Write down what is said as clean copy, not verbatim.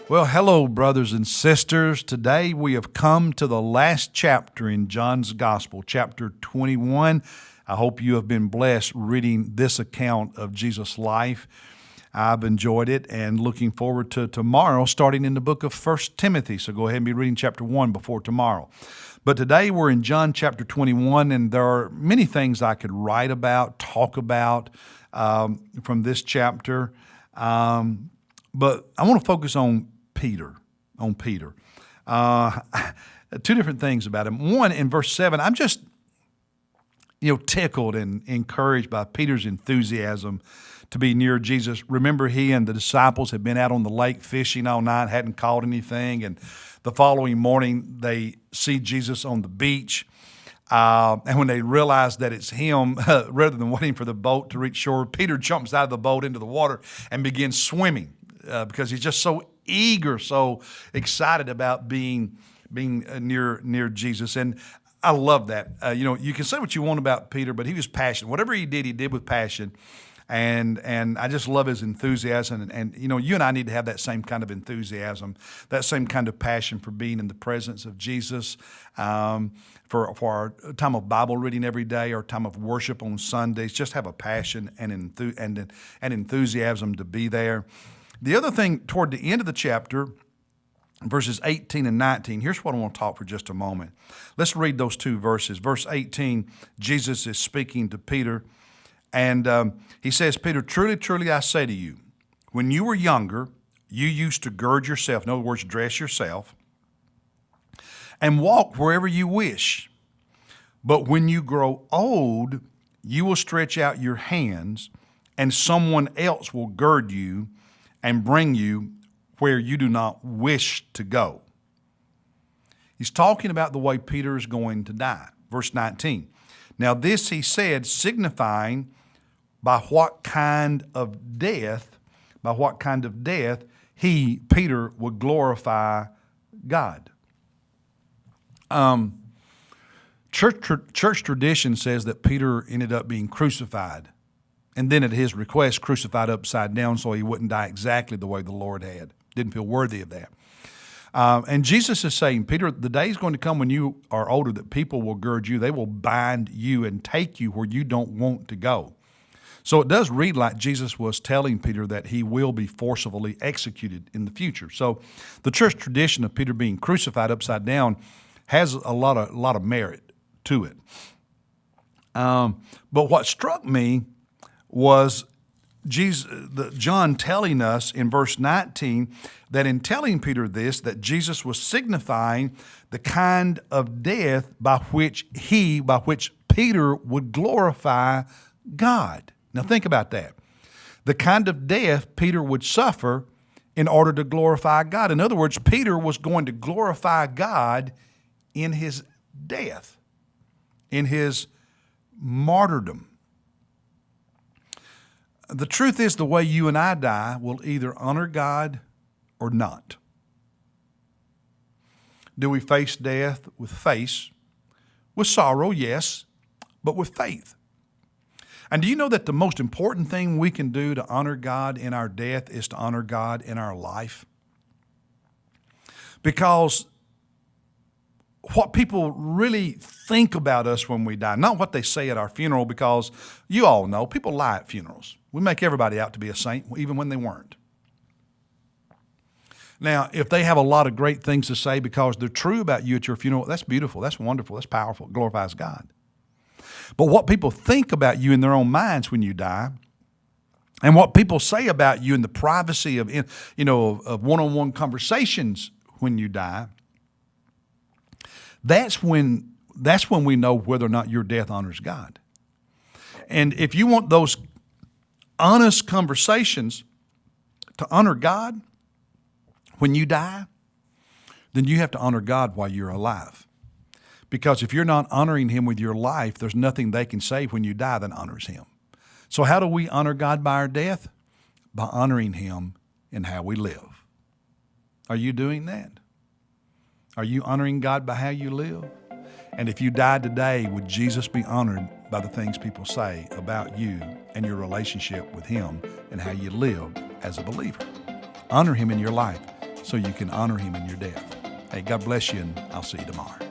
Well, hello, brothers and sisters. Today we have come to the last chapter in John's Gospel, chapter 21. I hope you have been blessed reading this account of Jesus' life. I've enjoyed it and looking forward to tomorrow, starting in the book of 1 Timothy. So go ahead and be reading chapter 1 before tomorrow. But today we're in John chapter 21, and there are many things I could write about, talk about from this chapter. But I want to focus on Peter. Two different things about him. One, in verse 7, I'm just tickled and encouraged by Peter's enthusiasm to be near Jesus. Remember, he and the disciples had been out on the lake fishing all night, hadn't caught anything, and the following morning they see Jesus on the beach. And when they realize that it's him, rather than waiting for the boat to reach shore, Peter jumps out of the boat into the water and begins swimming because he's just so eager, so excited about being near Jesus. And I love that. You can say what you want about Peter, but he was passionate. Whatever he did with passion. And I just love his enthusiasm. And you and I need to have that same kind of enthusiasm, that same kind of passion for being in the presence of Jesus, for our time of Bible reading every day, our time of worship on Sundays. Just have a passion and enthusiasm to be there. The other thing, toward the end of the chapter, verses 18 and 19, here's what I want to talk for just a moment. Let's read those two verses. Verse 18, Jesus is speaking to Peter, and he says, Peter, truly, truly, I say to you, when you were younger, you used to gird yourself, in other words, dress yourself, and walk wherever you wish. But when you grow old, you will stretch out your hands, and someone else will gird you and bring you where you do not wish to go. He's talking about the way Peter is going to die. Verse 19. Now this he said, signifying by what kind of death he, Peter, would glorify God. Church tradition says that Peter ended up being crucified, and then at his request, crucified upside down so he wouldn't die exactly the way the Lord had. Didn't feel worthy of that. And Jesus is saying, Peter, the day is going to come when you are older that people will gird you. They will bind you and take you where you don't want to go. So it does read like Jesus was telling Peter that he will be forcibly executed in the future. So the church tradition of Peter being crucified upside down has a lot of merit to it. But what struck me was John telling us in verse 19 that in telling Peter this, that Jesus was signifying the kind of death by which Peter would glorify God. Now think about that. The kind of death Peter would suffer in order to glorify God. In other words, Peter was going to glorify God in his death, in his martyrdom. The truth is, the way you and I die will either honor God or not. Do we face death with sorrow, yes, but with faith? And do you know that the most important thing we can do to honor God in our death is to honor God in our life? Because what people really think about us when we die, not what they say at our funeral, because you all know people lie at funerals. We make everybody out to be a saint, even when they weren't. Now, if they have a lot of great things to say because they're true about you at your funeral, that's beautiful, that's wonderful, that's powerful, it glorifies God. But what people think about you in their own minds when you die, and what people say about you in the privacy of one-on-one conversations when you die, that's when we know whether or not your death honors God. And if you want those honest conversations to honor God when you die, then you have to honor God while you're alive. Because if you're not honoring him with your life, there's nothing they can say when you die that honors him. So how do we honor God by our death? By honoring him in how we live. Are you doing that? Are you honoring God by how you live? And if you died today, would Jesus be honored by the things people say about you and your relationship with him and how you live as a believer? Honor him in your life so you can honor him in your death. Hey, God bless you, and I'll see you tomorrow.